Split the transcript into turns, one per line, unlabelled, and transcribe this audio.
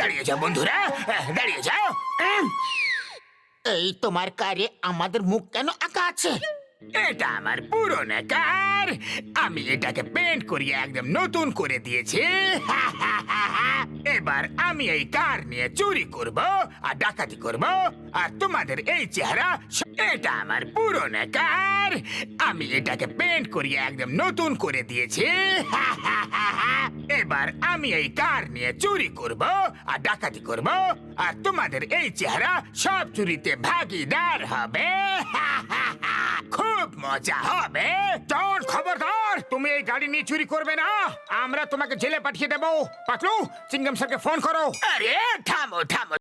দাঁড়িয়ে যাও বন্ধুরা, দাঁড়িয়ে যাও।
এই তোমার কারে আমাদের মুখ কেন আঁকা আছে?
এটা আমার পুরনো কার। আমি এটাকে পেন্ট করিয়ে একদম নতুন করে দিয়েছি। এবার আমি এই কার নিয়ে চুরি করব আর ডাকাতি করব, আর তোমাদের এই চেহারা। এটা আমার পুরনো কার। আমি এটাকে পেন্ট করিয়ে একদম নতুন করে দিয়েছি। এবার আমি এই কার নিয়ে চুরি করব আর ডাকাতি করব, আর তোমাদের এই চেহারা সব চুরিতে ভাগিদার হবে। খুব মজা হবে।
জন, খবরদার, তুমি এই গাড়ি নিয়ে চুরি করবে না। আমরা তোমাকে জেলে পাঠিয়ে দেবো। পাতলু, চিংগাম স্যারকে ফোন করো।
আরে থামো থামো